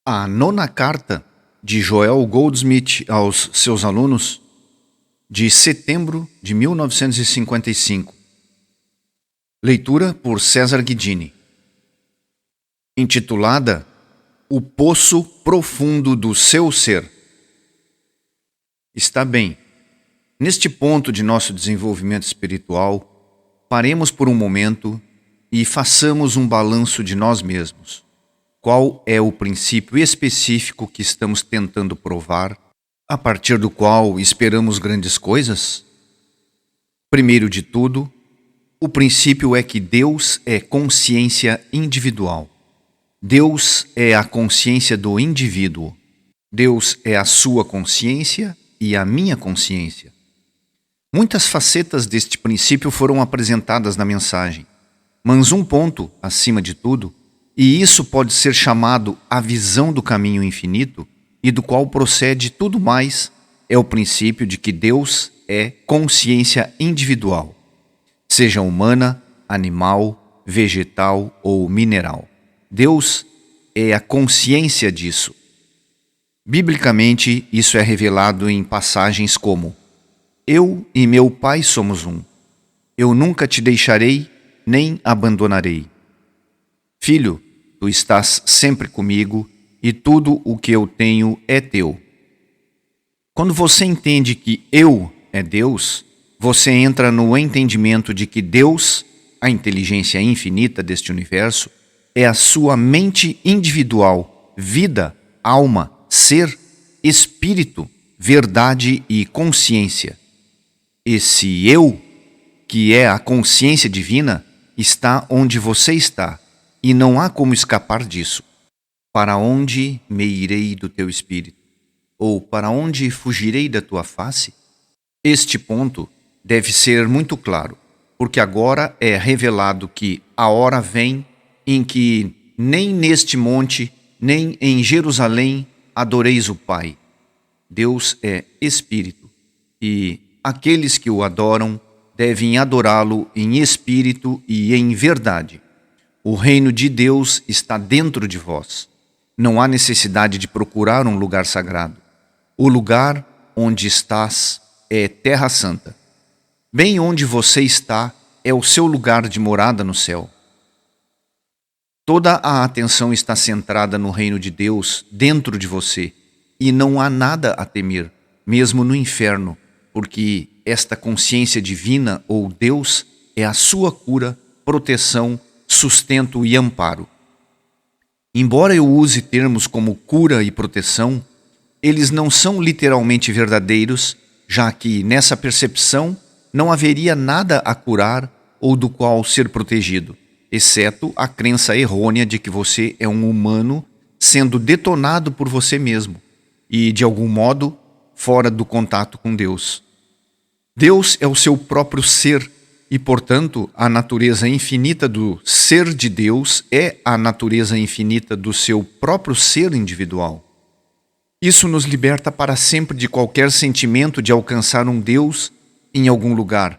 A nona carta de Joel Goldsmith aos seus alunos, de setembro de 1955. Leitura por César Guidini. Intitulada O Poço Profundo do Seu Ser. Está bem. Neste ponto de nosso desenvolvimento espiritual, paremos por um momento e façamos um balanço de nós mesmos. Qual é o princípio específico que estamos tentando provar, a partir do qual esperamos grandes coisas? Primeiro de tudo, o princípio é que Deus é consciência individual. Deus é a consciência do indivíduo. Deus é a sua consciência e a minha consciência. Muitas facetas deste princípio foram apresentadas na mensagem, mas um ponto, acima de tudo, e isso pode ser chamado a visão do caminho infinito, e do qual procede tudo mais, é o princípio de que Deus é consciência individual, seja humana, animal, vegetal ou mineral. Deus é a consciência disso. Biblicamente, isso é revelado em passagens como: Eu e meu Pai somos um. Eu nunca te deixarei, nem abandonarei. Filho, tu estás sempre comigo e tudo o que eu tenho é teu. Quando você entende que eu é Deus, você entra no entendimento de que Deus, a inteligência infinita deste universo, é a sua mente individual, vida, alma, ser, espírito, verdade e consciência. Esse eu, que é a consciência divina, está onde você está. E não há como escapar disso. Para onde me irei do teu espírito? Ou para onde fugirei da tua face? Este ponto deve ser muito claro, porque agora é revelado que a hora vem em que nem neste monte, nem em Jerusalém adoreis o Pai. Deus é espírito, e aqueles que o adoram devem adorá-lo em espírito e em verdade. O reino de Deus está dentro de vós. Não há necessidade de procurar um lugar sagrado. O lugar onde estás é terra santa. Bem onde você está é o seu lugar de morada no céu. Toda a atenção está centrada no reino de Deus dentro de você, e não há nada a temer, mesmo no inferno, porque esta consciência divina ou Deus é a sua cura, proteção, sustento e amparo. Embora eu use termos como cura e proteção, eles não são literalmente verdadeiros, já que nessa percepção não haveria nada a curar ou do qual ser protegido, exceto a crença errônea de que você é um humano sendo detonado por você mesmo e, de algum modo, fora do contato com Deus. Deus é o seu próprio ser, e, portanto, a natureza infinita do ser de Deus é a natureza infinita do seu próprio ser individual. Isso nos liberta para sempre de qualquer sentimento de alcançar um Deus em algum lugar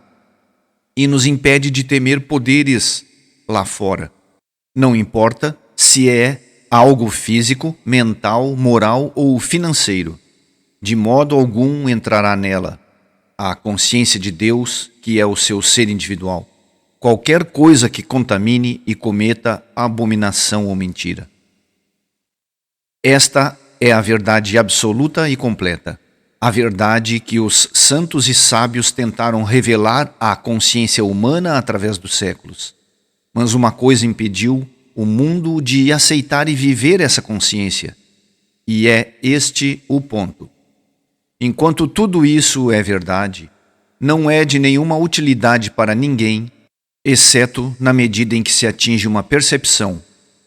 e nos impede de temer poderes lá fora. Não importa se é algo físico, mental, moral ou financeiro. De modo algum entrará nela a consciência de Deus, que é o seu ser individual, qualquer coisa que contamine e cometa abominação ou mentira. Esta é a verdade absoluta e completa, a verdade que os santos e sábios tentaram revelar à consciência humana através dos séculos. Mas uma coisa impediu o mundo de aceitar e viver essa consciência, e é este o ponto. Enquanto tudo isso é verdade, não é de nenhuma utilidade para ninguém, exceto na medida em que se atinge uma percepção,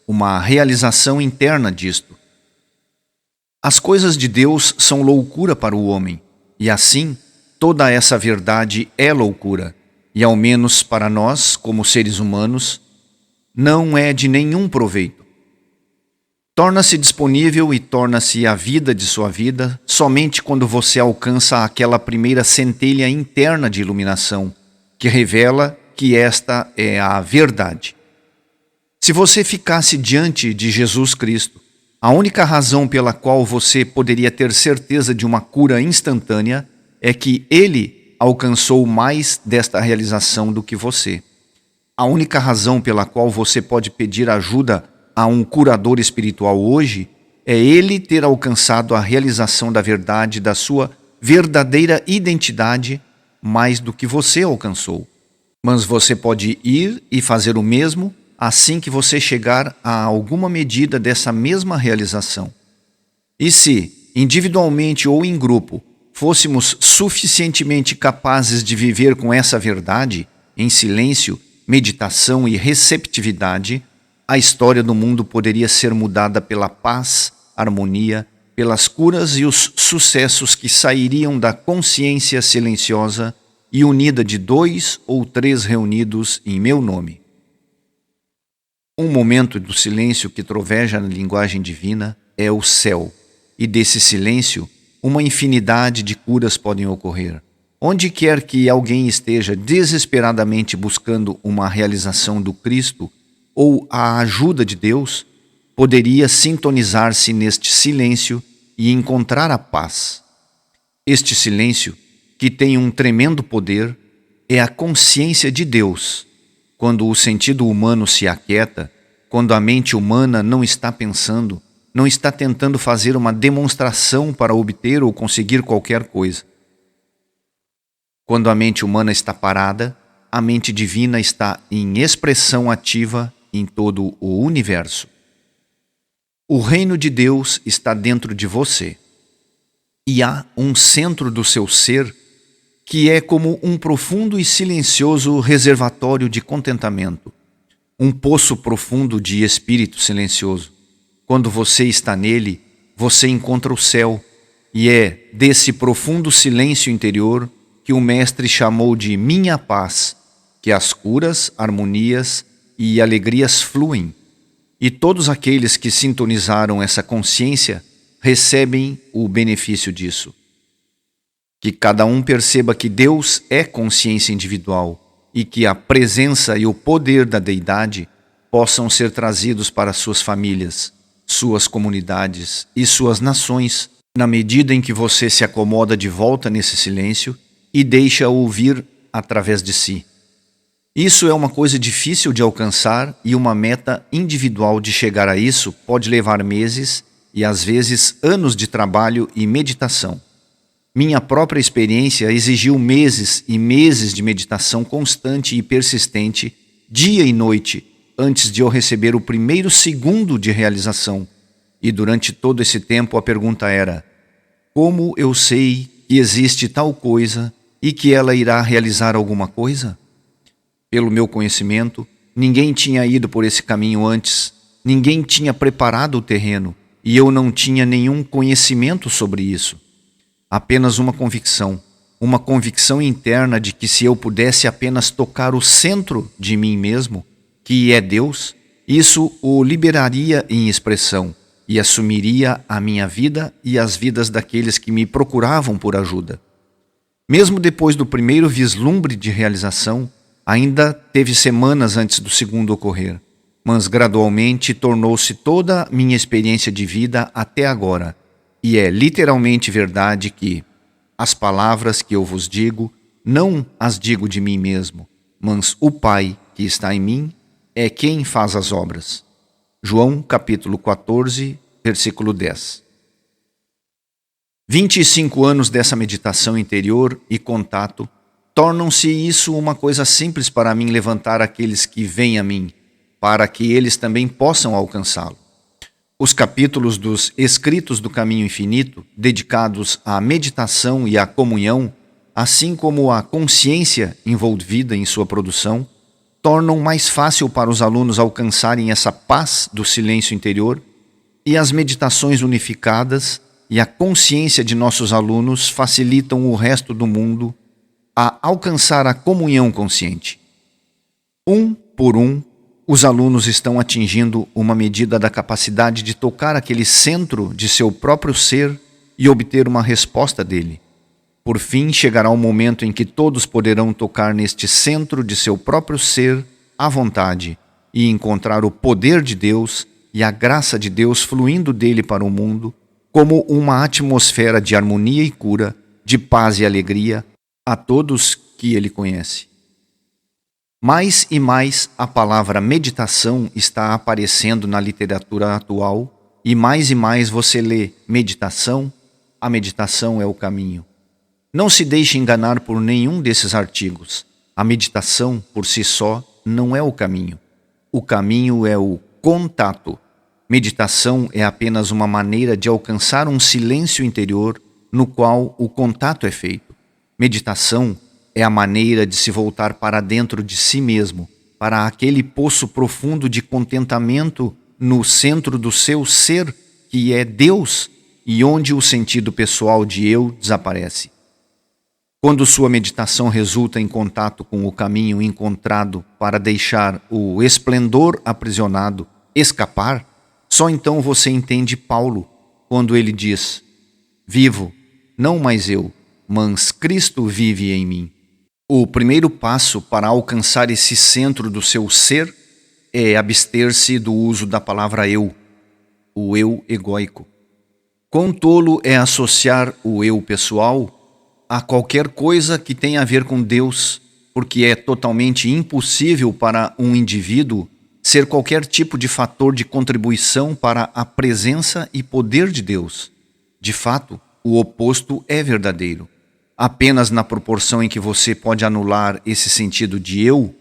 uma realização interna disto. As coisas de Deus são loucura para o homem, e assim, toda essa verdade é loucura, e ao menos para nós, como seres humanos, não é de nenhum proveito. Torna-se disponível e torna-se a vida de sua vida somente quando você alcança aquela primeira centelha interna de iluminação, que revela que esta é a verdade. Se você ficasse diante de Jesus Cristo A única razão pela qual você poderia ter certeza de uma cura instantânea é que ele alcançou mais desta realização do que você. A única razão pela qual você pode pedir ajuda a um curador espiritual hoje é ele ter alcançado a realização da verdade da sua verdadeira identidade mais do que você alcançou. Mas você pode ir e fazer o mesmo assim que você chegar a alguma medida dessa mesma realização. E se, individualmente ou em grupo, fôssemos suficientemente capazes de viver com essa verdade, em silêncio, meditação e receptividade, a história do mundo poderia ser mudada pela paz, harmonia, pelas curas e os sucessos que sairiam da consciência silenciosa e unida de 2 ou 3 reunidos em meu nome. Um momento do silêncio que troveja na linguagem divina é o céu, e desse silêncio, uma infinidade de curas podem ocorrer. Onde quer que alguém esteja desesperadamente buscando uma realização do Cristo ou a ajuda de Deus, poderia sintonizar-se neste silêncio e encontrar a paz. Este silêncio, que tem um tremendo poder, é a consciência de Deus. Quando o sentido humano se aquieta, quando a mente humana não está pensando, não está tentando fazer uma demonstração para obter ou conseguir qualquer coisa. Quando a mente humana está parada, a mente divina está em expressão ativa em todo o universo. O reino de Deus está dentro de você. E há um centro do seu ser que é como um profundo e silencioso reservatório de contentamento, um poço profundo de espírito silencioso. Quando você está nele, você encontra o céu, e é desse profundo silêncio interior que o Mestre chamou de minha paz, que as curas, harmonias e alegrias fluem, e todos aqueles que sintonizaram essa consciência recebem o benefício disso. Que cada um perceba que Deus é consciência individual e que a presença e o poder da Deidade possam ser trazidos para suas famílias, suas comunidades e suas nações, na medida em que você se acomoda de volta nesse silêncio e deixa ouvir através de si. Isso é uma coisa difícil de alcançar e uma meta individual de chegar a isso pode levar meses e às vezes anos de trabalho e meditação. Minha própria experiência exigiu meses e meses de meditação constante e persistente, dia e noite, antes de eu receber o primeiro segundo de realização. E durante todo esse tempo a pergunta era: como eu sei que existe tal coisa e que ela irá realizar alguma coisa? Pelo meu conhecimento, ninguém tinha ido por esse caminho antes, ninguém tinha preparado o terreno e eu não tinha nenhum conhecimento sobre isso. Apenas uma convicção interna de que se eu pudesse apenas tocar o centro de mim mesmo, que é Deus, isso o liberaria em expressão e assumiria a minha vida e as vidas daqueles que me procuravam por ajuda. Mesmo depois do primeiro vislumbre de realização, ainda teve semanas antes do segundo ocorrer, mas gradualmente tornou-se toda a minha experiência de vida até agora. E é literalmente verdade que as palavras que eu vos digo, não as digo de mim mesmo, mas o Pai que está em mim é quem faz as obras. João capítulo 14, versículo 10. 25 anos dessa meditação interior e contato tornam-se isso uma coisa simples para mim levantar aqueles que vêm a mim, para que eles também possam alcançá-lo. Os capítulos dos Escritos do Caminho Infinito, dedicados à meditação e à comunhão, assim como à consciência envolvida em sua produção, tornam mais fácil para os alunos alcançarem essa paz do silêncio interior, e as meditações unificadas e a consciência de nossos alunos facilitam o resto do mundo a alcançar a comunhão consciente. Um por um, os alunos estão atingindo uma medida da capacidade de tocar aquele centro de seu próprio ser e obter uma resposta dele. Por fim, chegará o momento em que todos poderão tocar neste centro de seu próprio ser à vontade e encontrar o poder de Deus e a graça de Deus fluindo dele para o mundo, como uma atmosfera de harmonia e cura, de paz e alegria a todos que ele conhece. Mais e mais a palavra meditação está aparecendo na literatura atual e mais você lê meditação, a meditação é o caminho. Não se deixe enganar por nenhum desses artigos. A meditação, por si só, não é o caminho. O caminho é o contato. Meditação é apenas uma maneira de alcançar um silêncio interior no qual o contato é feito. Meditação é a maneira de se voltar para dentro de si mesmo, para aquele poço profundo de contentamento no centro do seu ser, que é Deus, e onde o sentido pessoal de eu desaparece. Quando sua meditação resulta em contato com o caminho encontrado para deixar o esplendor aprisionado escapar, só então você entende Paulo, quando ele diz: vivo, não mais eu, mas Cristo vive em mim. O primeiro passo para alcançar esse centro do seu ser é abster-se do uso da palavra eu, o eu egóico. Quão tolo é associar o eu pessoal a qualquer coisa que tenha a ver com Deus, porque é totalmente impossível para um indivíduo ser qualquer tipo de fator de contribuição para a presença e poder de Deus. De fato, o oposto é verdadeiro. Apenas na proporção em que você pode anular esse sentido de eu,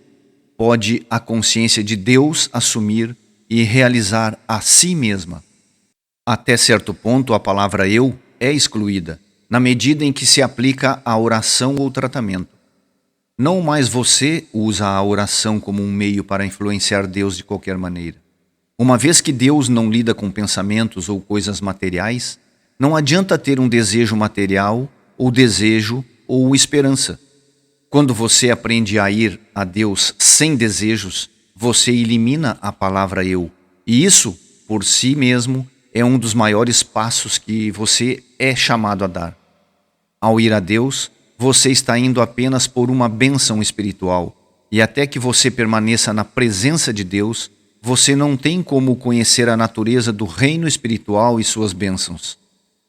pode a consciência de Deus assumir e realizar a si mesma. Até certo ponto, a palavra eu é excluída, na medida em que se aplica à oração ou tratamento. Não mais você usa a oração como um meio para influenciar Deus de qualquer maneira. Uma vez que Deus não lida com pensamentos ou coisas materiais, não adianta ter um desejo material, ou desejo, ou esperança. Quando você aprende a ir a Deus sem desejos, você elimina a palavra eu. E isso, por si mesmo, é um dos maiores passos que você é chamado a dar. Ao ir a Deus, você está indo apenas por uma bênção espiritual, e até que você permaneça na presença de Deus, você não tem como conhecer a natureza do reino espiritual e suas bênçãos.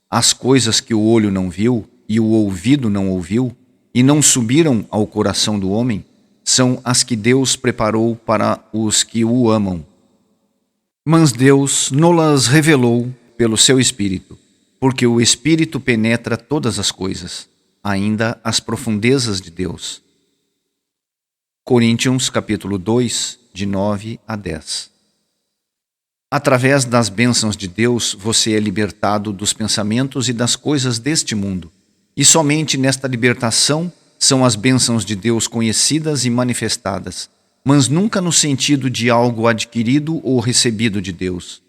As coisas que o olho não viu e o ouvido não ouviu, e não subiram ao coração do homem, são as que Deus preparou para os que o amam. Mas Deus nos-las revelou pelo seu Espírito, porque o Espírito penetra todas as coisas, ainda as profundezas de Deus. Coríntios capítulo 2, de 9 a 10. Através das bênçãos de Deus, você é libertado dos pensamentos e das coisas deste mundo. E somente nesta libertação são as bênçãos de Deus conhecidas e manifestadas, mas nunca no sentido de algo adquirido ou recebido de Deus.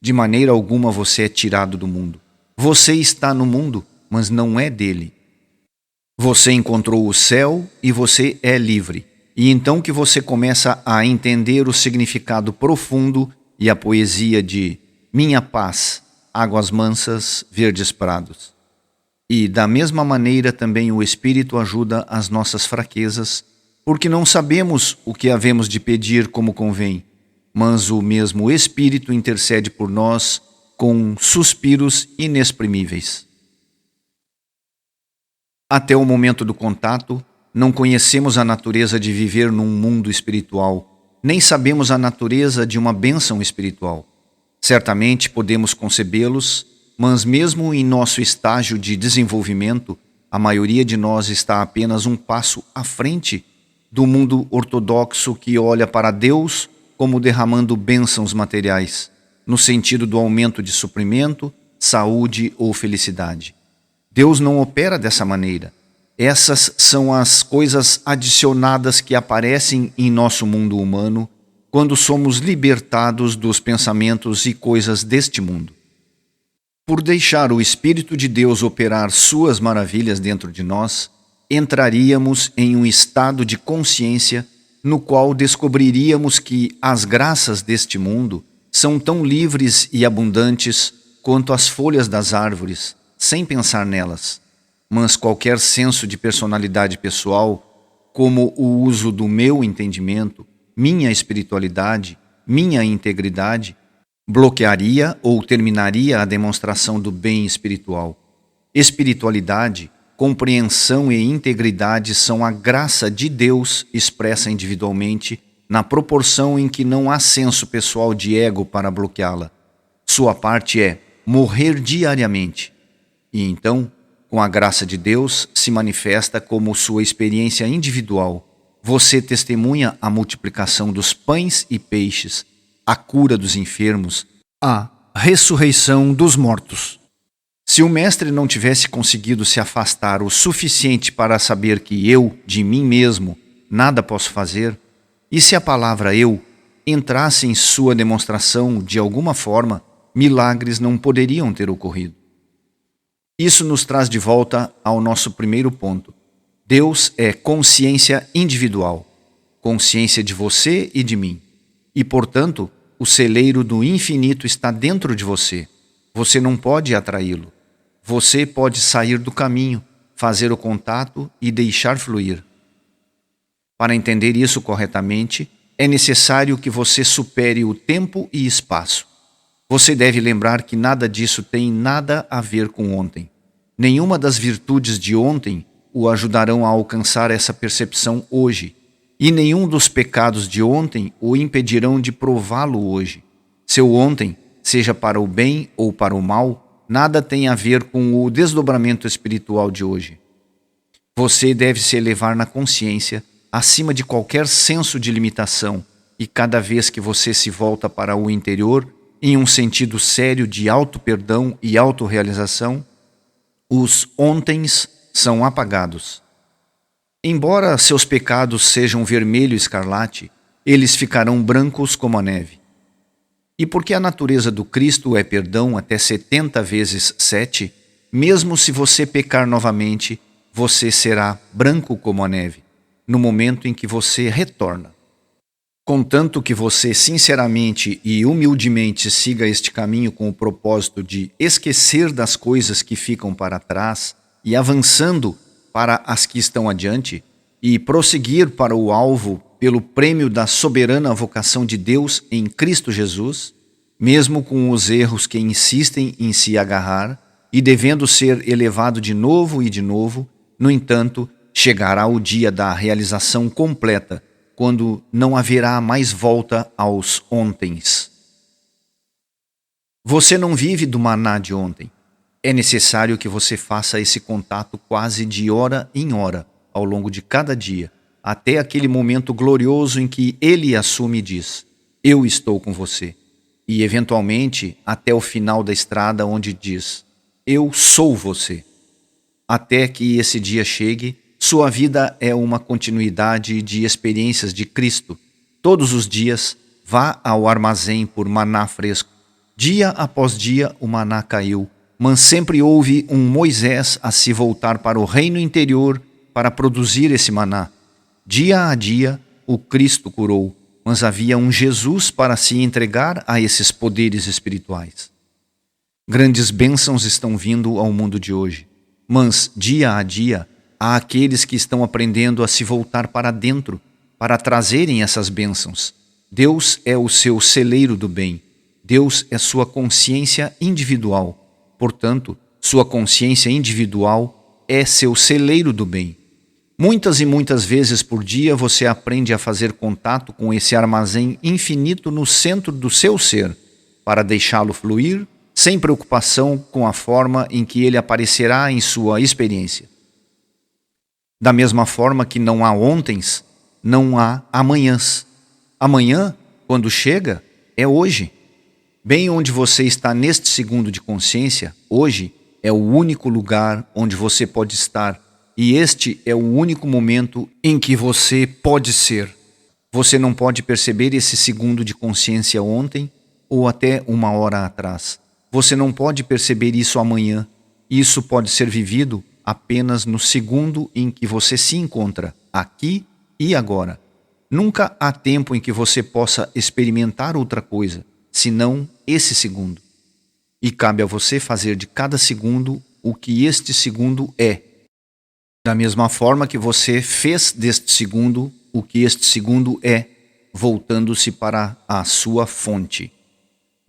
De maneira alguma você é tirado do mundo. Você está no mundo, mas não é dele. Você encontrou o céu e você é livre. E então que você começa a entender o significado profundo e a poesia de minha paz, águas mansas, verdes prados. E da mesma maneira também o Espírito ajuda as nossas fraquezas, porque não sabemos o que havemos de pedir como convém, mas o mesmo Espírito intercede por nós com suspiros inexprimíveis. Até o momento do contato, não conhecemos a natureza de viver num mundo espiritual, nem sabemos a natureza de uma bênção espiritual. Certamente podemos concebê-los, mas mesmo em nosso estágio de desenvolvimento, a maioria de nós está apenas um passo à frente do mundo ortodoxo que olha para Deus como derramando bênçãos materiais, no sentido do aumento de suprimento, saúde ou felicidade. Deus não opera dessa maneira. Essas são as coisas adicionadas que aparecem em nosso mundo humano quando somos libertados dos pensamentos e coisas deste mundo. Por deixar o Espírito de Deus operar suas maravilhas dentro de nós, entraríamos em um estado de consciência no qual descobriríamos que as graças deste mundo são tão livres e abundantes quanto as folhas das árvores, sem pensar nelas. Mas qualquer senso de personalidade pessoal, como o uso do meu entendimento, minha espiritualidade, minha integridade, bloquearia ou terminaria a demonstração do bem espiritual. Espiritualidade, compreensão e integridade são a graça de Deus expressa individualmente na proporção em que não há senso pessoal de ego para bloqueá-la. Sua parte é morrer diariamente. E então, com a graça de Deus, se manifesta como sua experiência individual. Você testemunha a multiplicação dos pães e peixes, a cura dos enfermos, a ressurreição dos mortos. Se o mestre não tivesse conseguido se afastar o suficiente para saber que eu, de mim mesmo, nada posso fazer, e se a palavra eu entrasse em sua demonstração de alguma forma, milagres não poderiam ter ocorrido. Isso nos traz de volta ao nosso primeiro ponto. Deus é consciência individual, consciência de você e de mim. E, portanto, o celeiro do infinito está dentro de você. Você não pode atraí-lo. Você pode sair do caminho, fazer o contato e deixar fluir. Para entender isso corretamente, é necessário que você supere o tempo e espaço. Você deve lembrar que nada disso tem nada a ver com ontem. Nenhuma das virtudes de ontem o ajudarão a alcançar essa percepção hoje, e nenhum dos pecados de ontem o impedirão de prová-lo hoje. Seu ontem, seja para o bem ou para o mal, nada tem a ver com o desdobramento espiritual de hoje. Você deve se elevar na consciência acima de qualquer senso de limitação, e cada vez que você se volta para o interior, em um sentido sério de auto-perdão e autorrealização, os ontens são apagados. Embora seus pecados sejam vermelho escarlate, eles ficarão brancos como a neve. E porque a natureza do Cristo é perdão até 70 vezes 7, mesmo se você pecar novamente, você será branco como a neve, no momento em que você retorna. Contanto que você sinceramente e humildemente siga este caminho com o propósito de esquecer das coisas que ficam para trás e avançando para as que estão adiante e prosseguir para o alvo pelo prêmio da soberana vocação de Deus em Cristo Jesus, mesmo com os erros que insistem em se agarrar e devendo ser elevado de novo e de novo, no entanto, chegará o dia da realização completa, quando não haverá mais volta aos ontens. Você não vive do maná de ontem. É necessário que você faça esse contato quase de hora em hora, ao longo de cada dia, até aquele momento glorioso em que ele assume e diz: eu estou com você. E, eventualmente, até o final da estrada onde diz: eu sou você. Até que esse dia chegue, sua vida é uma continuidade de experiências de Cristo. Todos os dias, vá ao armazém por maná fresco. Dia após dia, o maná caiu, mas sempre houve um Moisés a se voltar para o reino interior para produzir esse maná. Dia a dia, o Cristo curou, mas havia um Jesus para se entregar a esses poderes espirituais. Grandes bênçãos estão vindo ao mundo de hoje, mas dia a dia, há aqueles que estão aprendendo a se voltar para dentro, para trazerem essas bênçãos. Deus é o seu celeiro do bem. Deus é sua consciência individual. Portanto, sua consciência individual é seu celeiro do bem. Muitas e muitas vezes por dia você aprende a fazer contato com esse armazém infinito no centro do seu ser, para deixá-lo fluir, sem preocupação com a forma em que ele aparecerá em sua experiência. Da mesma forma que não há ontens, não há amanhãs. Amanhã, quando chega, é hoje. Bem onde você está neste segundo de consciência, hoje é o único lugar onde você pode estar. E este é o único momento em que você pode ser. Você não pode perceber esse segundo de consciência ontem ou até uma hora atrás. Você não pode perceber isso amanhã. Isso pode ser vivido apenas no segundo em que você se encontra, aqui e agora. Nunca há tempo em que você possa experimentar outra coisa, senão esse segundo. E cabe a você fazer de cada segundo o que este segundo é. Da mesma forma que você fez deste segundo o que este segundo é, voltando-se para a sua fonte.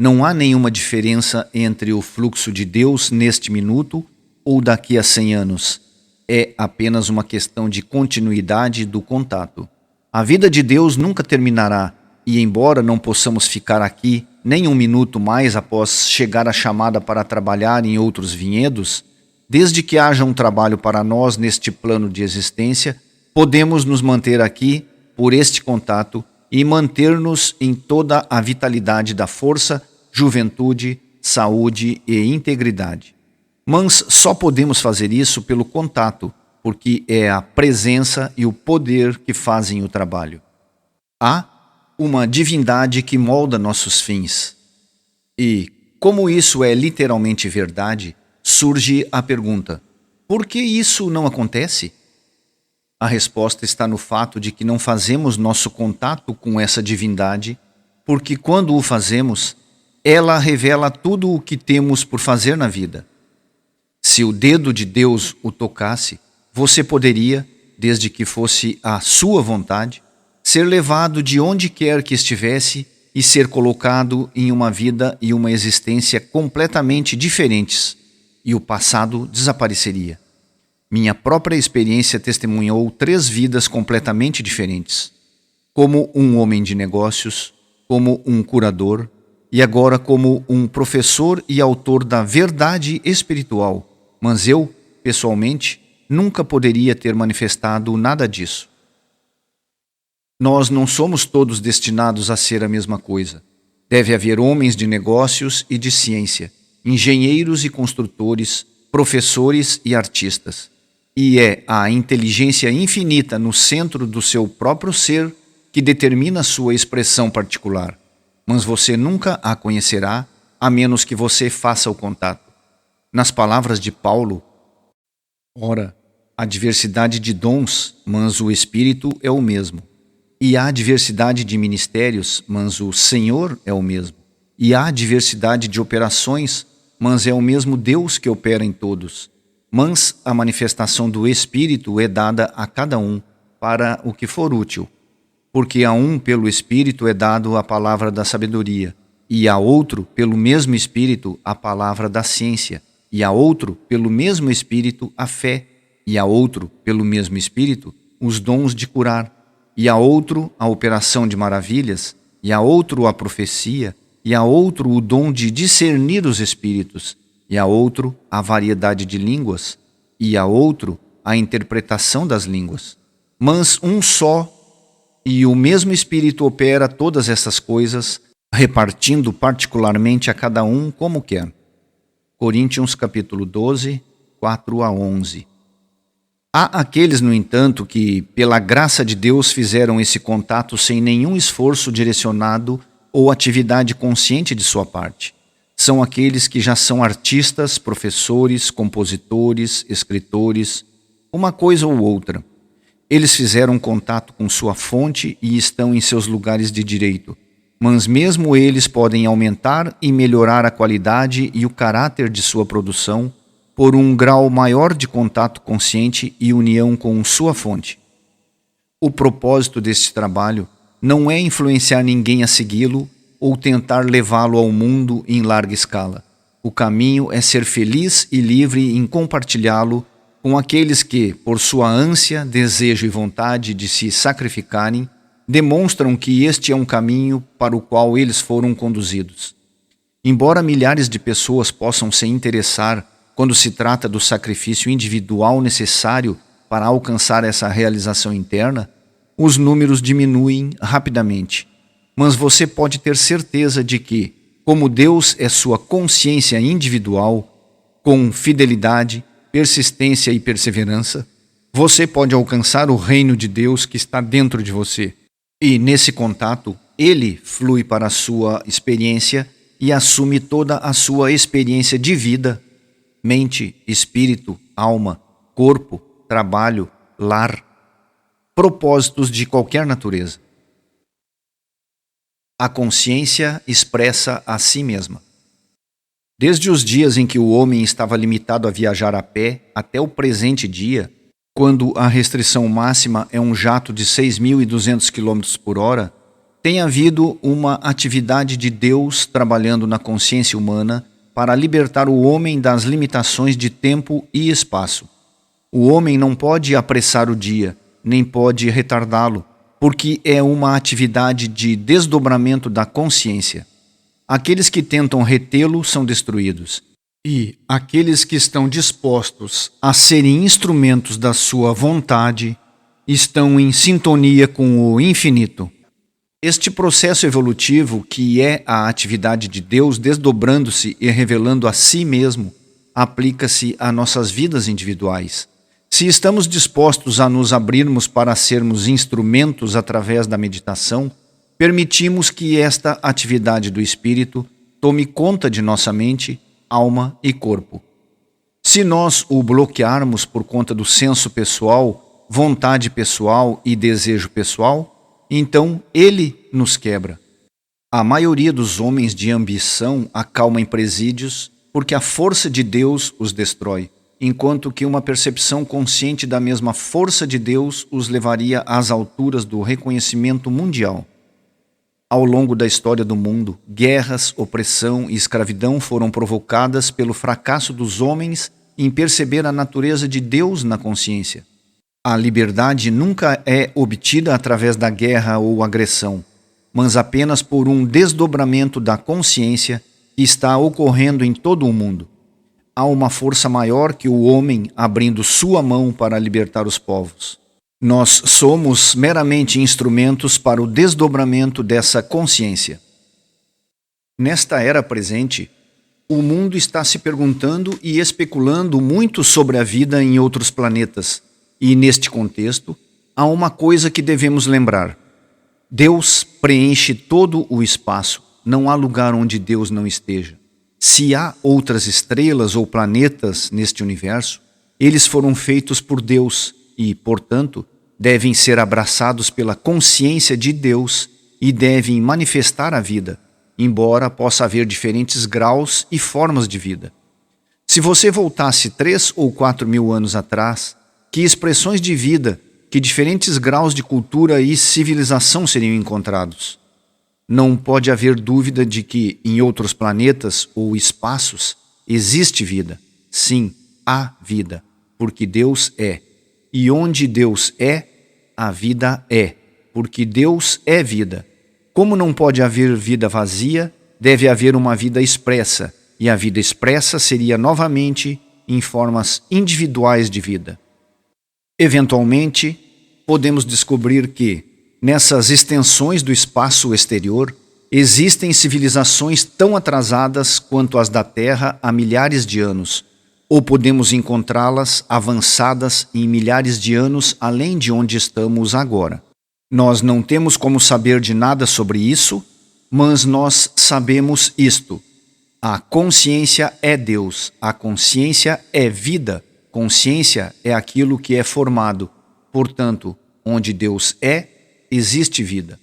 Não há nenhuma diferença entre o fluxo de Deus neste minuto ou daqui a 100 anos. É apenas uma questão de continuidade do contato. A vida de Deus nunca terminará, e embora não possamos ficar aqui nem um minuto mais após chegar a chamada para trabalhar em outros vinhedos, desde que haja um trabalho para nós neste plano de existência, podemos nos manter aqui por este contato e manter-nos em toda a vitalidade da força, juventude, saúde e integridade. Mas só podemos fazer isso pelo contato, porque é a presença e o poder que fazem o trabalho. Há uma divindade que molda nossos fins. E, como isso é literalmente verdade, surge a pergunta: por que isso não acontece? A resposta está no fato de que não fazemos nosso contato com essa divindade, porque quando o fazemos, ela revela tudo o que temos por fazer na vida. Se o dedo de Deus o tocasse, você poderia, desde que fosse a sua vontade, ser levado de onde quer que estivesse e ser colocado em uma vida e uma existência completamente diferentes, e o passado desapareceria. Minha própria experiência testemunhou 3 vidas completamente diferentes. Como um homem de negócios, como um curador e agora como um professor e autor da verdade espiritual. Mas eu, pessoalmente, nunca poderia ter manifestado nada disso. Nós não somos todos destinados a ser a mesma coisa. Deve haver homens de negócios e de ciência, engenheiros e construtores, professores e artistas. E é a inteligência infinita no centro do seu próprio ser que determina sua expressão particular. Mas você nunca a conhecerá, a menos que você faça o contato. Nas palavras de Paulo, ora, há diversidade de dons, mas o Espírito é o mesmo. E há diversidade de ministérios, mas o Senhor é o mesmo. E há diversidade de operações, mas é o mesmo Deus que opera em todos. Mas a manifestação do Espírito é dada a cada um para o que for útil. Porque a um, pelo Espírito, é dado a palavra da sabedoria, e a outro, pelo mesmo Espírito, a palavra da ciência, e a outro, pelo mesmo Espírito, a fé, e a outro, pelo mesmo Espírito, os dons de curar, e a outro, a operação de maravilhas, e a outro, a profecia, e a outro, o dom de discernir os espíritos, e a outro, a variedade de línguas, e a outro, a interpretação das línguas. Mas um só e o mesmo Espírito opera todas essas coisas, repartindo particularmente a cada um como quer. Coríntios capítulo 12, 4 a 11. Há aqueles, no entanto, que, pela graça de Deus, fizeram esse contato sem nenhum esforço direcionado ou atividade consciente de sua parte. São aqueles que já são artistas, professores, compositores, escritores, uma coisa ou outra. Eles fizeram contato com sua fonte e estão em seus lugares de direito, mas mesmo eles podem aumentar e melhorar a qualidade e o caráter de sua produção por um grau maior de contato consciente e união com sua fonte. O propósito deste trabalho não é influenciar ninguém a segui-lo ou tentar levá-lo ao mundo em larga escala. O caminho é ser feliz e livre em compartilhá-lo com aqueles que, por sua ânsia, desejo e vontade de se sacrificarem, demonstram que este é um caminho para o qual eles foram conduzidos. Embora milhares de pessoas possam se interessar quando se trata do sacrifício individual necessário para alcançar essa realização interna, os números diminuem rapidamente. Mas você pode ter certeza de que, como Deus é sua consciência individual, com fidelidade, persistência e perseverança, você pode alcançar o reino de Deus que está dentro de você. E, nesse contato, Ele flui para a sua experiência e assume toda a sua experiência de vida, mente, espírito, alma, corpo, trabalho, lar, propósitos de qualquer natureza. A consciência expressa a si mesma. Desde os dias em que o homem estava limitado a viajar a pé até o presente dia, quando a restrição máxima é um jato de 6.200 km por hora, tem havido uma atividade de Deus trabalhando na consciência humana para libertar o homem das limitações de tempo e espaço. O homem não pode apressar o dia, nem pode retardá-lo, porque é uma atividade de desdobramento da consciência. Aqueles que tentam retê-lo são destruídos, e aqueles que estão dispostos a serem instrumentos da sua vontade estão em sintonia com o infinito. Este processo evolutivo, que é a atividade de Deus desdobrando-se e revelando a si mesmo, aplica-se a nossas vidas individuais. Se estamos dispostos a nos abrirmos para sermos instrumentos através da meditação, permitimos que esta atividade do Espírito tome conta de nossa mente, alma e corpo. Se nós o bloquearmos por conta do senso pessoal, vontade pessoal e desejo pessoal, então ele nos quebra. A maioria dos homens de ambição acalma em presídios porque a força de Deus os destrói, enquanto que uma percepção consciente da mesma força de Deus os levaria às alturas do reconhecimento mundial. Ao longo da história do mundo, guerras, opressão e escravidão foram provocadas pelo fracasso dos homens em perceber a natureza de Deus na consciência. A liberdade nunca é obtida através da guerra ou agressão, mas apenas por um desdobramento da consciência que está ocorrendo em todo o mundo. Há uma força maior que o homem abrindo sua mão para libertar os povos. Nós somos meramente instrumentos para o desdobramento dessa consciência. Nesta era presente, o mundo está se perguntando e especulando muito sobre a vida em outros planetas. E neste contexto, há uma coisa que devemos lembrar. Deus preenche todo o espaço. Não há lugar onde Deus não esteja. Se há outras estrelas ou planetas neste universo, eles foram feitos por Deus e, portanto, devem ser abraçados pela consciência de Deus e devem manifestar a vida, embora possa haver diferentes graus e formas de vida. Se você voltasse 3 ou 4 mil anos atrás, que expressões de vida, que diferentes graus de cultura e civilização seriam encontrados? Não pode haver dúvida de que em outros planetas ou espaços existe vida. Sim, há vida, porque Deus é. E onde Deus é, a vida é, porque Deus é vida. Como não pode haver vida vazia, deve haver uma vida expressa, e a vida expressa seria novamente em formas individuais de vida. Eventualmente, podemos descobrir que, nessas extensões do espaço exterior, existem civilizações tão atrasadas quanto as da Terra há milhares de anos, ou podemos encontrá-las avançadas em milhares de anos além de onde estamos agora. Nós não temos como saber de nada sobre isso, mas nós sabemos isto. A consciência é Deus, a consciência é vida. Consciência é aquilo que é formado. Portanto, onde Deus é, existe vida.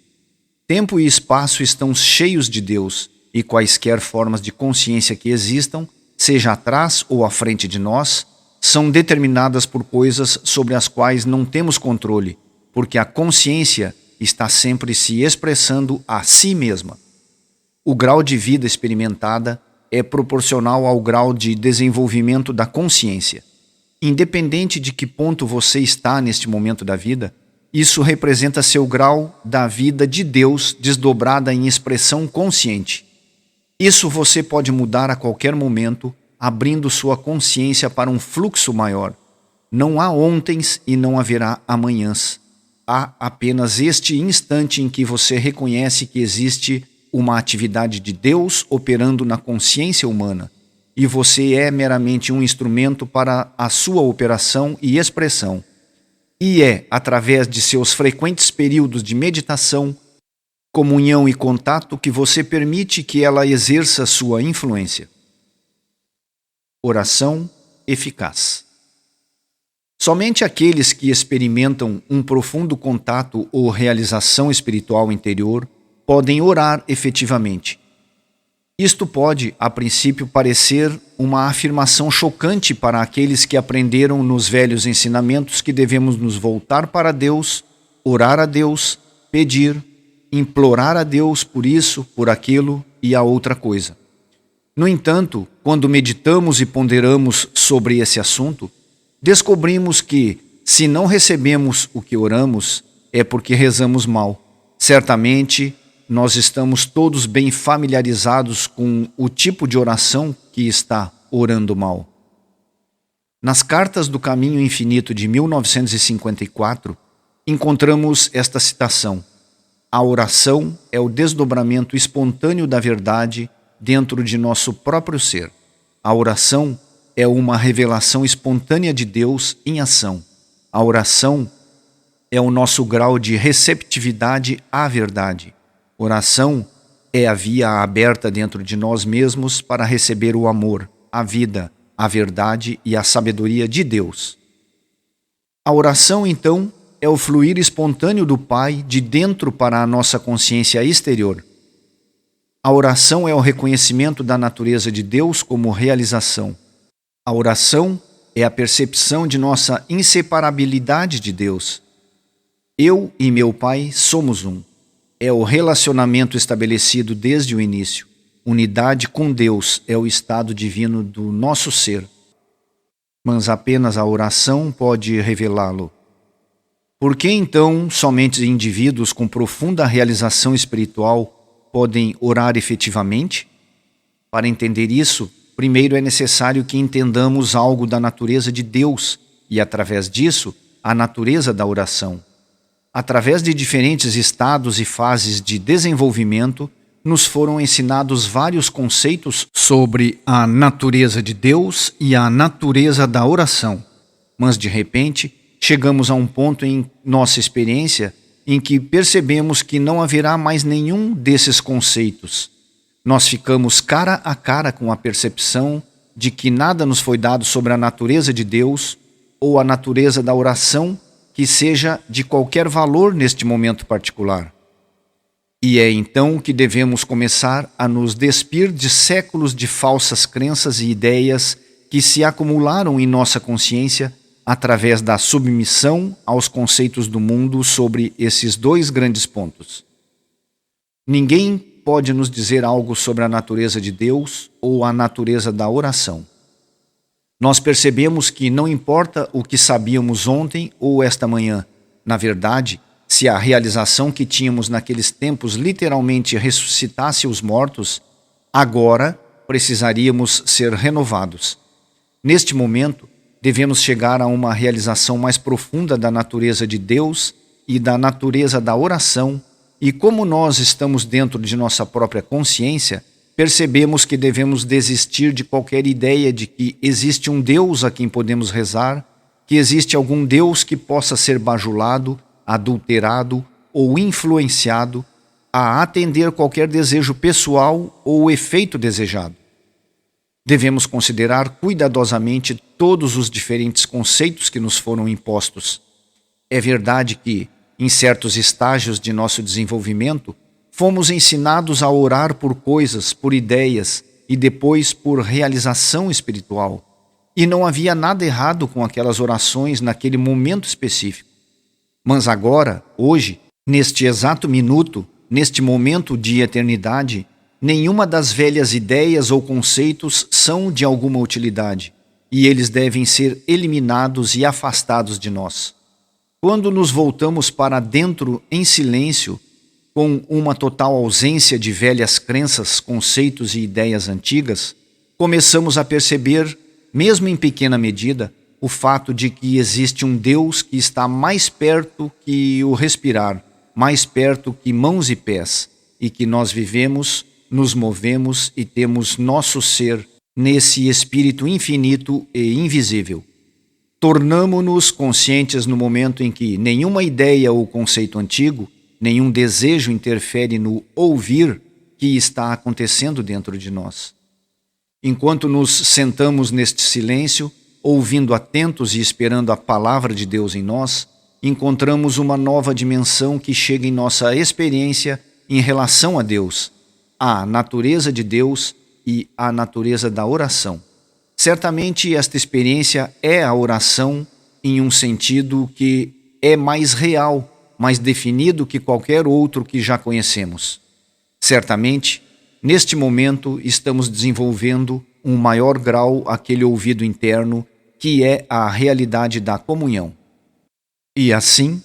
Tempo e espaço estão cheios de Deus, e quaisquer formas de consciência que existam, seja atrás ou à frente de nós, são determinadas por coisas sobre as quais não temos controle, porque a consciência está sempre se expressando a si mesma. O grau de vida experimentada é proporcional ao grau de desenvolvimento da consciência. Independente de que ponto você está neste momento da vida, isso representa seu grau da vida de Deus desdobrada em expressão consciente. Isso você pode mudar a qualquer momento, abrindo sua consciência para um fluxo maior. Não há ontens e não haverá amanhãs. Há apenas este instante em que você reconhece que existe uma atividade de Deus operando na consciência humana, e você é meramente um instrumento para a sua operação e expressão. E é através de seus frequentes períodos de meditação, comunhão e contato que você permite que ela exerça sua influência. Oração eficaz. Somente aqueles que experimentam um profundo contato ou realização espiritual interior podem orar efetivamente. Isto pode, a princípio, parecer uma afirmação chocante para aqueles que aprenderam nos velhos ensinamentos que devemos nos voltar para Deus, orar a Deus, pedir, implorar a Deus por isso, por aquilo e a outra coisa. No entanto, quando meditamos e ponderamos sobre esse assunto, descobrimos que, se não recebemos o que oramos, é porque rezamos mal. Certamente, nós estamos todos bem familiarizados com o tipo de oração que está orando mal. Nas Cartas do Caminho Infinito de 1954, encontramos esta citação: a oração é o desdobramento espontâneo da verdade dentro de nosso próprio ser. A oração é uma revelação espontânea de Deus em ação. A oração é o nosso grau de receptividade à verdade. Oração é a via aberta dentro de nós mesmos para receber o amor, a vida, a verdade e a sabedoria de Deus. A oração, então, é o fluir espontâneo do Pai de dentro para a nossa consciência exterior. A oração é o reconhecimento da natureza de Deus como realização. A oração é a percepção de nossa inseparabilidade de Deus. Eu e meu Pai somos um. É o relacionamento estabelecido desde o início. Unidade com Deus é o estado divino do nosso ser. Mas apenas a oração pode revelá-lo. Por que então somente indivíduos com profunda realização espiritual podem orar efetivamente? Para entender isso, primeiro é necessário que entendamos algo da natureza de Deus e, através disso, a natureza da oração. Através de diferentes estados e fases de desenvolvimento, nos foram ensinados vários conceitos sobre a natureza de Deus e a natureza da oração. Mas, de repente, chegamos a um ponto em nossa experiência em que percebemos que não haverá mais nenhum desses conceitos. Nós ficamos cara a cara com a percepção de que nada nos foi dado sobre a natureza de Deus ou a natureza da oração que seja de qualquer valor neste momento particular. E é então que devemos começar a nos despir de séculos de falsas crenças e ideias que se acumularam em nossa consciência através da submissão aos conceitos do mundo sobre esses dois grandes pontos. Ninguém pode nos dizer algo sobre a natureza de Deus ou a natureza da oração. Nós percebemos que não importa o que sabíamos ontem ou esta manhã. Na verdade, se a realização que tínhamos naqueles tempos literalmente ressuscitasse os mortos, agora precisaríamos ser renovados. Neste momento, devemos chegar a uma realização mais profunda da natureza de Deus e da natureza da oração, e como nós estamos dentro de nossa própria consciência, percebemos que devemos desistir de qualquer ideia de que existe um Deus a quem podemos rezar, que existe algum Deus que possa ser bajulado, adulterado ou influenciado a atender qualquer desejo pessoal ou efeito desejado. Devemos considerar cuidadosamente todos os diferentes conceitos que nos foram impostos. É verdade que, em certos estágios de nosso desenvolvimento, fomos ensinados a orar por coisas, por ideias e depois por realização espiritual. E não havia nada errado com aquelas orações naquele momento específico. Mas agora, hoje, neste exato minuto, neste momento de eternidade, nenhuma das velhas ideias ou conceitos são de alguma utilidade, e eles devem ser eliminados e afastados de nós. Quando nos voltamos para dentro em silêncio, com uma total ausência de velhas crenças, conceitos e ideias antigas, começamos a perceber, mesmo em pequena medida, o fato de que existe um Deus que está mais perto que o respirar, mais perto que mãos e pés, e que nós vivemos, nos movemos e temos nosso ser nesse espírito infinito e invisível. Tornamo-nos conscientes no momento em que nenhuma ideia ou conceito antigo, nenhum desejo interfere no ouvir que está acontecendo dentro de nós. Enquanto nos sentamos neste silêncio, ouvindo atentos e esperando a palavra de Deus em nós, encontramos uma nova dimensão que chega em nossa experiência em relação a Deus, a natureza de Deus e a natureza da oração. Certamente esta experiência é a oração em um sentido que é mais real, mais definido que qualquer outro que já conhecemos. Certamente, neste momento, estamos desenvolvendo um maior grau aquele ouvido interno, que é a realidade da comunhão. E assim,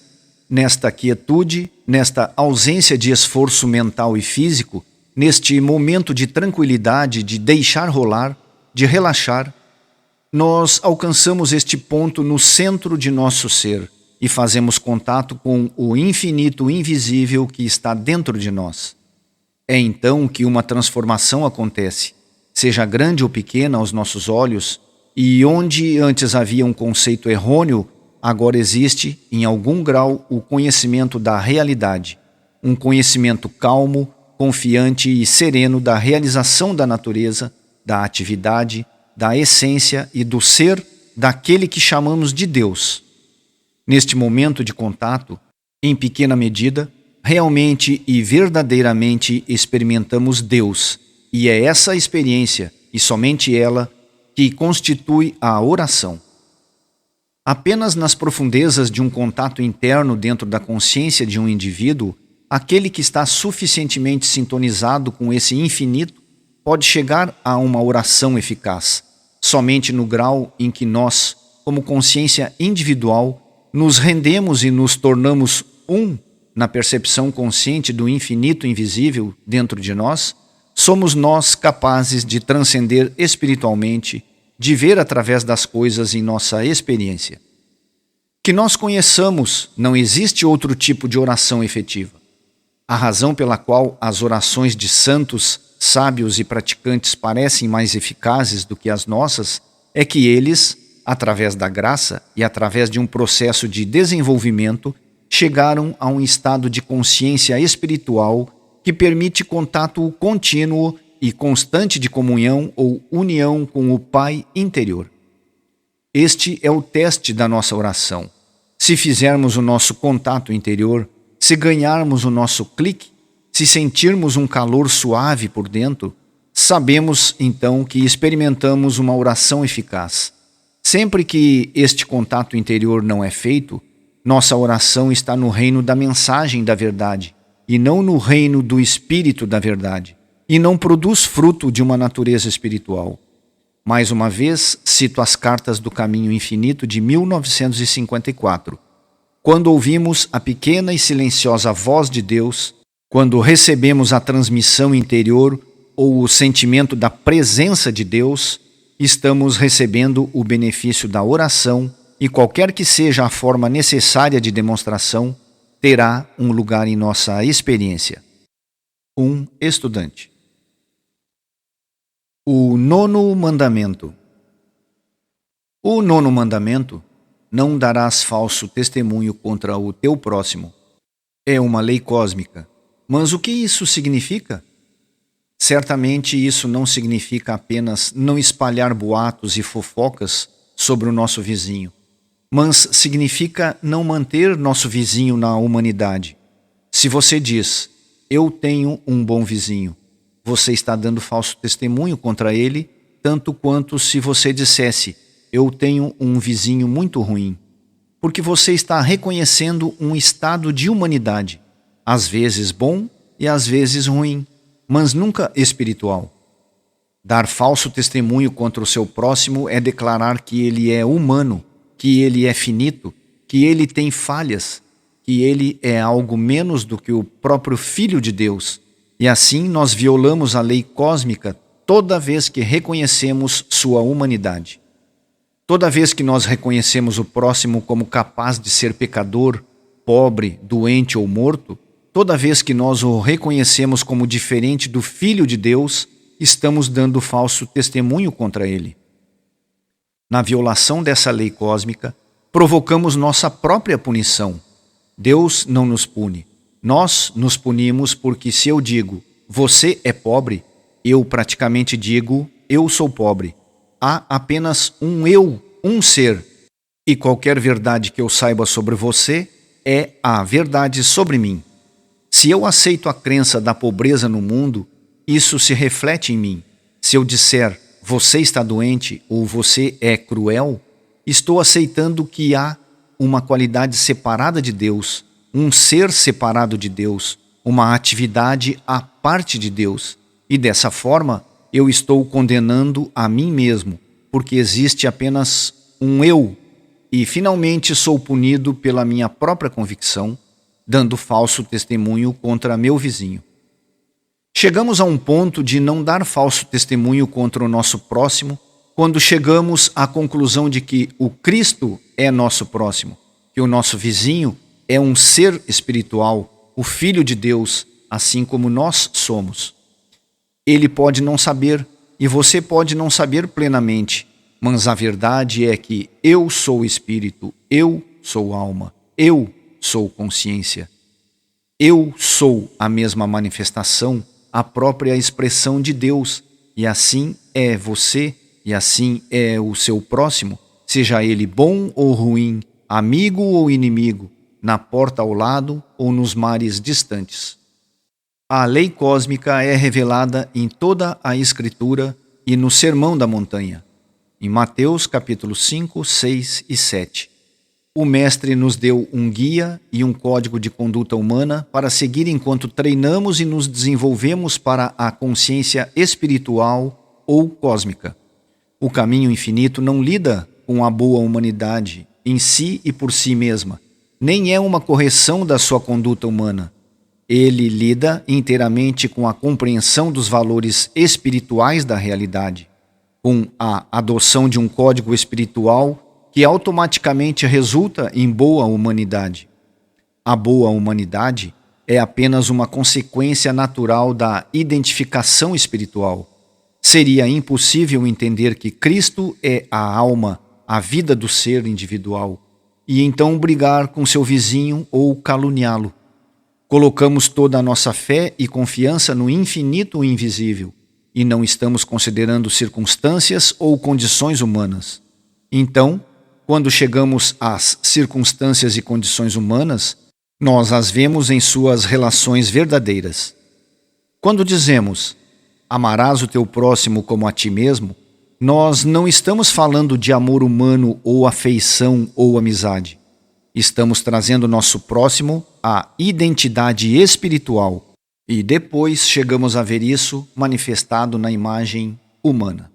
nesta quietude, nesta ausência de esforço mental e físico, neste momento de tranquilidade, de deixar rolar, de relaxar, nós alcançamos este ponto no centro de nosso ser e fazemos contato com o infinito invisível que está dentro de nós. É então que uma transformação acontece, seja grande ou pequena aos nossos olhos, e onde antes havia um conceito errôneo, agora existe, em algum grau, o conhecimento da realidade, um conhecimento calmo, confiante e sereno da realização da natureza, da atividade, da essência e do ser daquele que chamamos de Deus. Neste momento de contato, em pequena medida, realmente e verdadeiramente experimentamos Deus, e é essa experiência, e somente ela, que constitui a oração. Apenas nas profundezas de um contato interno dentro da consciência de um indivíduo, aquele que está suficientemente sintonizado com esse infinito pode chegar a uma oração eficaz, somente no grau em que nós, como consciência individual, nos rendemos e nos tornamos um na percepção consciente do infinito invisível dentro de nós, somos nós capazes de transcender espiritualmente, de ver através das coisas em nossa experiência. Que nós conheçamos, não existe outro tipo de oração efetiva. A razão pela qual as orações de santos, sábios e praticantes parecem mais eficazes do que as nossas é que eles, através da graça e através de um processo de desenvolvimento, chegaram a um estado de consciência espiritual que permite contato contínuo e constante de comunhão ou união com o Pai interior. Este é o teste da nossa oração. Se fizermos o nosso contato interior, se ganharmos o nosso clique, se sentirmos um calor suave por dentro, sabemos então que experimentamos uma oração eficaz. Sempre que este contato interior não é feito, nossa oração está no reino da mensagem da verdade, e não no reino do espírito da verdade, e não produz fruto de uma natureza espiritual. Mais uma vez, cito as cartas do Caminho Infinito de 1954. Quando ouvimos a pequena e silenciosa voz de Deus, quando recebemos a transmissão interior ou o sentimento da presença de Deus, estamos recebendo o benefício da oração e qualquer que seja a forma necessária de demonstração, terá um lugar em nossa experiência. Um estudante. O nono mandamento. O nono mandamento, não darás falso testemunho contra o teu próximo, é uma lei cósmica. Mas o que isso significa? Certamente isso não significa apenas não espalhar boatos e fofocas sobre o nosso vizinho, mas significa não manter nosso vizinho na humanidade. Se você diz, eu tenho um bom vizinho, você está dando falso testemunho contra ele, tanto quanto se você dissesse, eu tenho um vizinho muito ruim, porque você está reconhecendo um estado de humanidade, às vezes bom e às vezes ruim, mas nunca espiritual. Dar falso testemunho contra o seu próximo é declarar que ele é humano, que ele é finito, que ele tem falhas, que ele é algo menos do que o próprio Filho de Deus. E assim nós violamos a lei cósmica toda vez que reconhecemos sua humanidade. Toda vez que nós reconhecemos o próximo como capaz de ser pecador, pobre, doente ou morto, toda vez que nós o reconhecemos como diferente do Filho de Deus, estamos dando falso testemunho contra ele. Na violação dessa lei cósmica, provocamos nossa própria punição. Deus não nos pune. Nós nos punimos porque se eu digo, você é pobre, eu praticamente digo, eu sou pobre. Há apenas um eu, um ser. E qualquer verdade que eu saiba sobre você é a verdade sobre mim. Se eu aceito a crença da pobreza no mundo, isso se reflete em mim. Se eu disser, você está doente ou você é cruel, estou aceitando que há uma qualidade separada de Deus, um ser separado de Deus, uma atividade à parte de Deus. E dessa forma, eu estou condenando a mim mesmo, porque existe apenas um eu, e finalmente sou punido pela minha própria convicção, dando falso testemunho contra meu vizinho. Chegamos a um ponto de não dar falso testemunho contra o nosso próximo quando chegamos à conclusão de que o Cristo é nosso próximo, que o nosso vizinho é um ser espiritual, o Filho de Deus, assim como nós somos. Ele pode não saber e você pode não saber plenamente, mas a verdade é que eu sou espírito, eu sou alma, eu sou consciência. Eu sou a mesma manifestação, a própria expressão de Deus, e assim é você, e assim é o seu próximo, seja ele bom ou ruim, amigo ou inimigo, na porta ao lado ou nos mares distantes. A lei cósmica é revelada em toda a Escritura e no Sermão da Montanha, em Mateus capítulo 5, 6 e 7. O Mestre nos deu um guia e um código de conduta humana para seguir enquanto treinamos e nos desenvolvemos para a consciência espiritual ou cósmica. O caminho infinito não lida com a boa humanidade em si e por si mesma, nem é uma correção da sua conduta humana. Ele lida inteiramente com a compreensão dos valores espirituais da realidade, com a adoção de um código espiritual que automaticamente resulta em boa humanidade. A boa humanidade é apenas uma consequência natural da identificação espiritual. Seria impossível entender que Cristo é a alma, a vida do ser individual, e então brigar com seu vizinho ou caluniá-lo. Colocamos toda a nossa fé e confiança no infinito invisível, e não estamos considerando circunstâncias ou condições humanas. Então, quando chegamos às circunstâncias e condições humanas, nós as vemos em suas relações verdadeiras. Quando dizemos, amarás o teu próximo como a ti mesmo, nós não estamos falando de amor humano ou afeição ou amizade. Estamos trazendo nosso próximo à identidade espiritual e depois chegamos a ver isso manifestado na imagem humana.